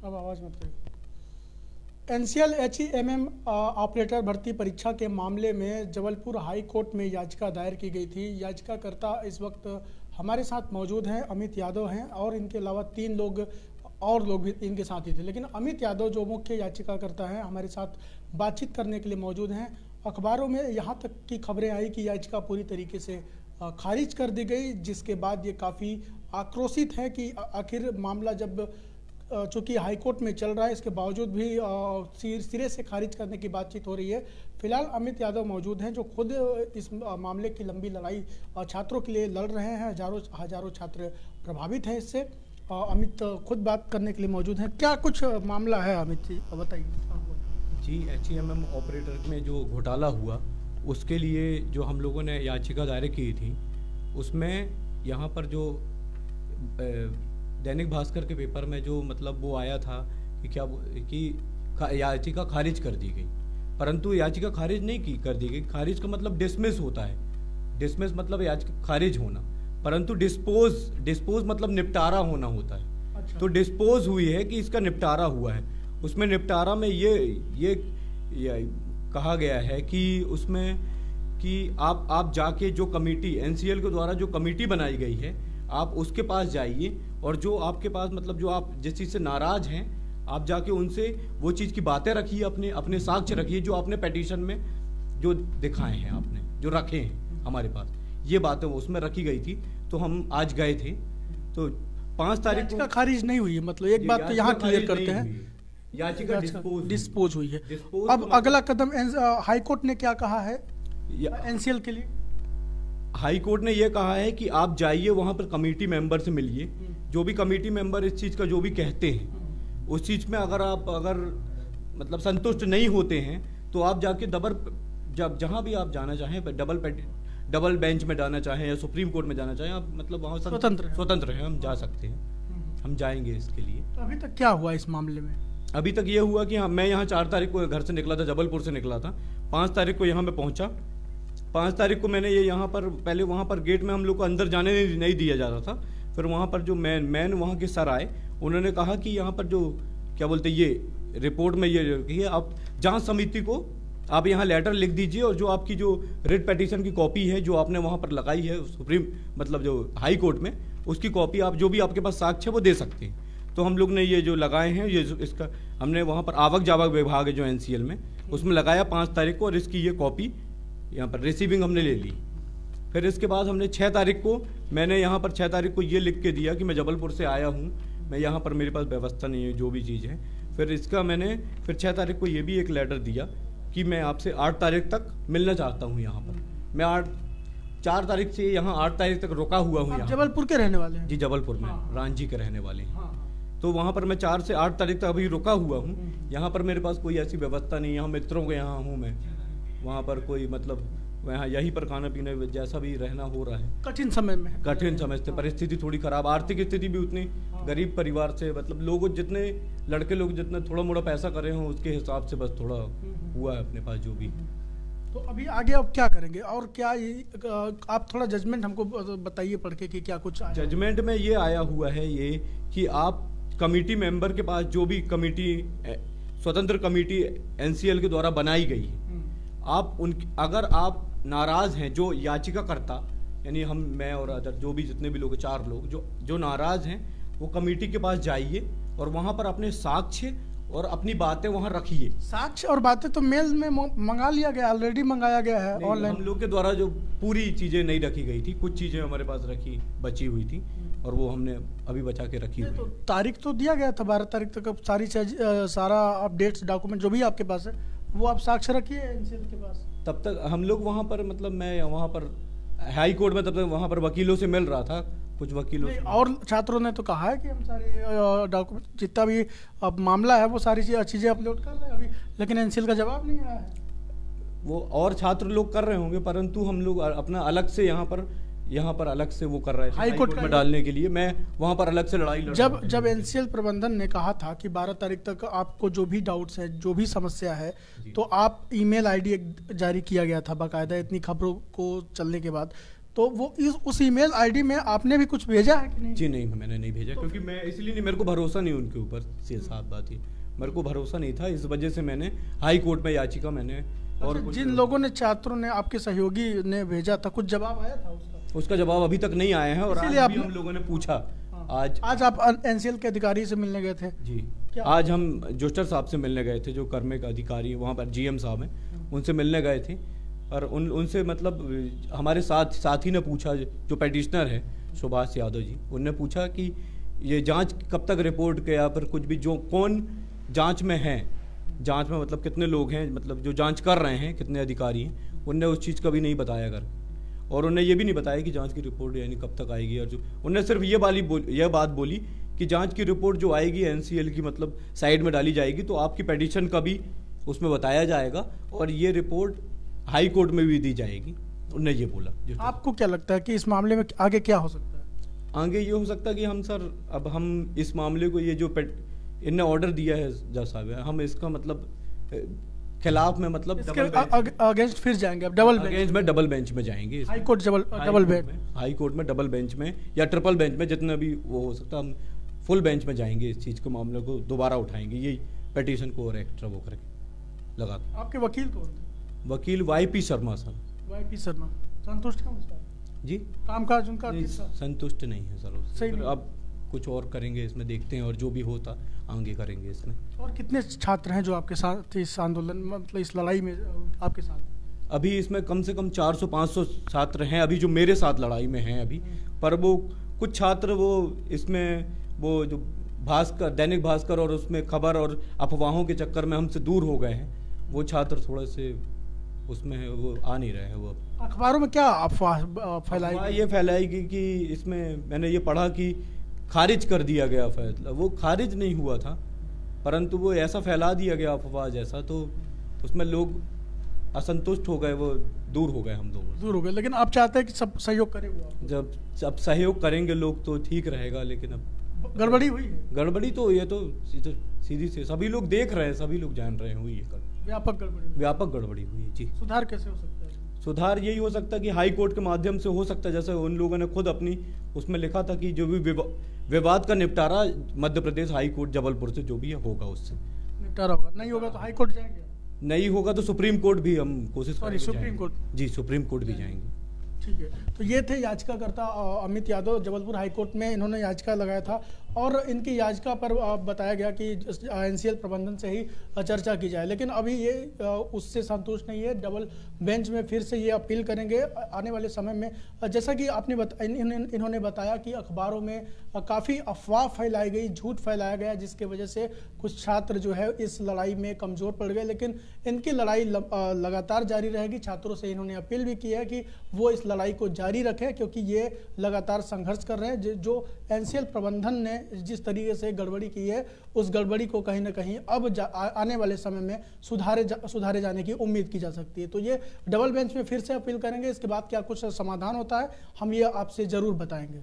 अब आवाज़ मत करिए। एनसीएल एचईएमएम ऑपरेटर भर्ती परीक्षा के मामले में जबलपुर हाई कोर्ट में याचिका दायर की गई थी। याचिकाकर्ता इस वक्त हमारे साथ मौजूद हैं, अमित यादव हैं, और इनके अलावा 3 लोग और लोग भी इनके साथ ही थे। लेकिन अमित यादव जो मुख्य याचिकाकर्ता हैं, हमारे साथ बातचीत करने के लिए मौजूद हैं। अखबारों में यहाँ तक की खबरें आई कि याचिका पूरी तरीके से खारिज कर दी गई, जिसके बाद ये काफ़ी आक्रोशित है कि आखिर मामला जब चूँकि हाईकोर्ट में चल रहा है, इसके बावजूद भी सिरे से खारिज करने की बातचीत हो रही है। फिलहाल अमित यादव मौजूद हैं, जो खुद इस मामले की लंबी लड़ाई छात्रों के लिए लड़ रहे हैं। हजारों छात्र प्रभावित हैं इससे। अमित खुद बात करने के लिए मौजूद हैं। क्या कुछ मामला है अमित जी, बताइए। जी, एचईएमएम ऑपरेटर में जो घोटाला हुआ उसके लिए जो हम लोगों ने याचिका दायर की थी, उसमें यहाँ पर जो दैनिक भास्कर के पेपर में जो मतलब वो आया था कि याचिका खारिज कर दी गई, परंतु याचिका खारिज नहीं कर दी गई। खारिज का मतलब डिसमिस होता है। डिसमिस मतलब याचिका खारिज होना, परंतु डिस्पोज मतलब निपटारा होना होता है। अच्छा। तो डिस्पोज हुई है कि इसका निपटारा हुआ है। उसमें निपटारा में ये कहा गया है कि उसमें कि आप जाके जो कमेटी एनसीएल के द्वारा जो कमेटी बनाई गई है, आप उसके पास जाइए और जो आपके पास मतलब जो आप जिस चीज़ से नाराज हैं, आप जाके उनसे वो चीज़ की बातें रखिए, अपने साक्ष्य रखिए जो आपने पिटीशन में जो दिखाए हैं, आपने जो रखे हैं हमारे पास, ये बातें उसमें रखी गई थी। तो हम आज गए थे, तो 5 तारीख को खारिज नहीं हुई है, मतलब एक बात तो यहाँ क्लियर करते हैं, याचिका डिस्पोज हुई है। अब अगला कदम हाई कोर्ट ने क्या कहा है एनसीएल के लिए? हाई कोर्ट ने यह कहा है कि आप जाइए वहां पर कमेटी मेंबर से मिलिए, जो भी कमेटी मेंबर इस चीज का जो भी कहते हैं, उस चीज में अगर मतलब संतुष्ट नहीं होते हैं तो आप जाके जहां भी आप जाना चाहें, डबल बेंच में जाना चाहें या सुप्रीम कोर्ट में जाना चाहें, आप मतलब वहां स्वतंत्र हैं, हम जा सकते हैं, हम जाएंगे इसके लिए। तो अभी तक क्या हुआ इस मामले में? अभी तक ये हुआ कि मैं यहाँ 4 तारीख को घर से निकला था, जबलपुर से निकला था। 5 तारीख को यहाँ मैं पहुँचा। 5 तारीख को मैंने ये यहाँ पर पहले वहाँ पर गेट में हम लोग को अंदर जाने नहीं दिया जा रहा था। फिर वहाँ पर जो मैन वहाँ के सर आए, उन्होंने कहा कि यहाँ पर जो क्या बोलते ये रिपोर्ट में ये आप जांच समिति को आप यहाँ लेटर लिख दीजिए, और जो आपकी जो रिट पिटीशन की कॉपी है जो आपने वहाँ पर लगाई है सुप्रीम मतलब जो हाई कोर्ट में, उसकी कॉपी आप जो भी आपके पास साक्ष्य है वो दे सकते हैं। तो हम लोग ने ये जो लगाए हैं, ये इसका हमने वहाँ पर आवक जावक विभाग है जो एनसीएल में, उसमें लगाया 5 तारीख को, और इसकी ये कॉपी यहाँ पर रिसीविंग हमने ले ली। फिर इसके बाद हमने 6 तारीख को मैंने यहाँ पर 6 तारीख को ये लिख के दिया कि मैं जबलपुर से आया हूँ, मैं यहाँ पर मेरे पास व्यवस्था नहीं है जो भी चीज़ है। फिर इसका मैंने फिर 6 तारीख को ये भी एक लेटर दिया कि मैं आपसे 8 तारीख तक मिलना चाहता हूँ यहाँ पर। मैं 4 तारीख से यहाँ 8 तारीख तक रुका हुआ हूँ। जबलपुर के रहने वाले हैं? जी, जबलपुर में रांची के रहने वाले हैं। तो वहाँ पर मैं 4 से 8 तारीख तक अभी रुका हुआ हूँ। यहाँ पर मेरे पास कोई ऐसी व्यवस्था नहीं, यहाँ मित्रों के यहाँ हूँ मैं, वहाँ पर कोई मतलब वहाँ यहीं पर खाना पीना जैसा भी रहना हो रहा है। कठिन समय से परिस्थिति थोड़ी खराब, आर्थिक स्थिति भी उतनी गरीब परिवार से, मतलब लोग जितने लड़के लोग जितने थोड़ा मोड़ा पैसा करे हों उसके हिसाब से बस थोड़ा हुआ है अपने पास जो भी। तो अभी आगे अब क्या करेंगे, और क्या आप थोड़ा जजमेंट हमको बताइए पढ़ के कि क्या कुछ जजमेंट में ये आया हुआ है ये कि आप कमेटी मेंबर के पास जो भी कमेटी स्वतंत्र कमेटी एनसीएल के द्वारा बनाई गई है, आप अगर आप नाराज हैं, जो याचिकाकर्ता यानी मैं और अदर जो भी जितने भी लोग 4 लोग जो नाराज हैं, वो कमेटी के पास जाइए और वहां पर अपने साक्ष्य और अपनी बातें वहां रखिए। साक्ष्य और बातें तो मेल में मंगा लिया गया, ऑलरेडी मंगाया गया है ऑनलाइन। हम लोग के द्वारा जो पूरी चीजें नहीं रखी गई थी, कुछ चीजें हमारे पास बची हुई थी, और वो हमने अभी बचा के रखी हुई। तो तारीख तो दिया गया था 12 तारीख तक, अब सारा अपडेट्स डॉक्यूमेंट जो भी आपके पास है वो आप साक्ष्य रखिए एनसीएल के पास। तब तक हम लोग वहाँ पर मतलब मैं वहाँ पर हाई कोर्ट में तब तक वहाँ पर वकीलों से मिल रहा था, कुछ वकीलों से। और छात्रों ने तो कहा है कि हम सारे डॉक्यूमेंट जितना भी अब मामला है वो सारी चीज़ें अपलोड कर रहे हैं अभी, लेकिन एनसीएल का जवाब नहीं आया है। वो और छात्र लोग कर रहे होंगे, परंतु हम लोग अपना अलग से यहाँ पर अलग से वो कर रहे थे हाई कोर्ट में डालने के लिए। मैं वहाँ पर अलग से लड़ाई लड़ रहा था। जब एनसीएल प्रबंधन ने कहा था कि 12 तारीख तक आपको जो भी डाउट्स है, जो भी समस्या है, तो आप ईमेल आईडी जारी किया गया था बाकायदा, इतनी खबरों को चलने के बाद। तो वो उस ईमेल आईडी में आपने भी कुछ भेजा है कि नहीं? जी नहीं, मैंने नहीं भेजा, क्योंकि मैं इसलिए नहीं, मेरे को भरोसा नहीं उनके ऊपर से, साफ बात ये मेरे को भरोसा नहीं था, इस वजह से मैंने हाई कोर्ट में याचिका मैंने और अच्छा, जिन लोगों ने, छात्रों ने, आपके सहयोगी ने भेजा था, कुछ जवाब आया था उसका जवाब अभी तक नहीं आया है। और आज भी हम लोगों ने पूछा, आज आप एनसीएल के अधिकारी से मिलने गए थे? जी, आज हम जोस्टर साहब से मिलने गए थे, जो कर्मिक अधिकारी वहाँ पर जीएम साहब हैं, उनसे मिलने गए थे। और उनसे मतलब हमारे साथी ने पूछा, जो पेटिशनर है सुभाष यादव जी, उनने पूछा कि ये जांच कब तक रिपोर्ट के, या फिर कुछ भी, जो कौन जांच में है, जांच में मतलब कितने लोग हैं, मतलब जो जांच कर रहे हैं कितने अधिकारी हैं, उनने उस चीज़ का भी नहीं बताया कर। और उन्हें ये भी नहीं बताया कि जांच की रिपोर्ट यानी कब तक आएगी। और जो उन्होंने सिर्फ ये बात बोली कि जांच की रिपोर्ट जो आएगी एनसीएल की, मतलब साइड में डाली जाएगी, तो आपकी पेटिशन का भी उसमें बताया जाएगा और ये रिपोर्ट हाई कोर्ट में भी दी जाएगी, उन्होंने ये बोला। आपको क्या लगता है कि इस मामले में आगे क्या हो सकता है? आगे ये हो सकता है कि हम सर, अब हम इस मामले को, ये जो इनने ऑर्डर दिया है जज साहब, हम इसका मतलब खिलाफ में, मतलब अगेंस्ट फिर जाएंगे, अब डबल बेंच में, डबल बेंच में जाएंगे, high court double bench, high court में डबल बेंच में या ट्रिपल बेंच में, जितना भी वो हो सकता है, हम फुल बेंच में जाएंगे, इस चीज़ के मामले को दोबारा उठाएंगे, यही पेटिशन को और एक्स्ट्रा वो करके लगा। आपके वकील कौन थे? वकील YP Sharma sir. YP Sharma संतुष्ट हैं उसका? जी, कामकाज उनका संतुष्ट नहीं है सर उससे। सही, अब कुछ और करेंगे इसमें, देखते हैं, और जो भी होता आगे करेंगे इसमें। और कितने छात्र हैं जो आपके साथ इस आंदोलन, मतलब इस लड़ाई में आपके साथ? अभी इसमें कम से कम 400-500 छात्र हैं अभी, जो मेरे साथ लड़ाई में हैं अभी। पर वो कुछ छात्र वो इसमें, वो जो दैनिक भास्कर और उसमें खबर और अफवाहों के चक्कर में हमसे दूर हो गए हैं, वो छात्र थोड़े से उसमें है, वो आ नहीं रहे हैं। वो अखबारों में क्या अफवाह फैलाई? ये फैलाएगी कि इसमें मैंने ये पढ़ा कि खारिज कर दिया गया फैसला। वो खारिज नहीं हुआ था, परंतु वो ऐसा फैला दिया गया अफवाह जैसा, तो उसमें लोग असंतुष्ट हो गए, वो दूर हो गए, हम लोग दूर हो गए। लेकिन आप चाहते हैं कि सब सहयोग करें? जब सहयोग करेंगे लोग तो ठीक रहेगा, लेकिन अब गड़बड़ी हुई है। गड़बड़ी तो ये तो सीधी से सभी लोग देख रहे हैं, सभी लोग जान रहे हैं, हुई है व्यापक गड़बड़ी हुई है। जी, सुधार कैसे हो सकता है? सुधार यही हो सकता है कि हाई कोर्ट के माध्यम से हो सकता है, जैसे उन लोगों ने खुद अपनी उसमें लिखा था कि जो भी विवाद का निपटारा मध्य प्रदेश हाई कोर्ट जबलपुर से जो भी होगा उससे निपटारा होगा। नहीं होगा तो हाई कोर्ट जाएंगे? नहीं होगा तो सुप्रीम कोर्ट भी हम कोशिश करेंगे। Supreme Court? जी, सुप्रीम कोर्ट भी जाएंगे। ठीक है, तो ये थे याचिकाकर्ता अमित यादव, जबलपुर हाईकोर्ट में इन्होंने याचिका लगाया था और इनकी याचिका पर बताया गया कि एनसीएल प्रबंधन से ही चर्चा की जाए। लेकिन अभी ये उससे संतुष्ट नहीं है, डबल बेंच में फिर से ये अपील करेंगे आने वाले समय में। जैसा कि आपने इन्होंने बताया कि अखबारों में काफ़ी अफवाह फैलाई गई, झूठ फैलाया गया, जिसके वजह से कुछ छात्र जो है इस लड़ाई में कमज़ोर पड़ गए। लेकिन इनकी लड़ाई लगातार जारी रहेगी। छात्रों से इन्होंने अपील भी की है कि वो इस लड़ाई को जारी रखें, क्योंकि ये लगातार संघर्ष कर रहे हैं। जो एनसीएल प्रबंधन ने जिस तरीके से गड़बड़ी की है, उस गड़बड़ी को कहीं ना कहीं अब आने वाले समय में सुधारे जाने की उम्मीद की जा सकती है। तो ये डबल बेंच में फिर से अपील करेंगे। इसके बाद क्या कुछ समाधान होता है, हम ये आपसे ज़रूर बताएंगे।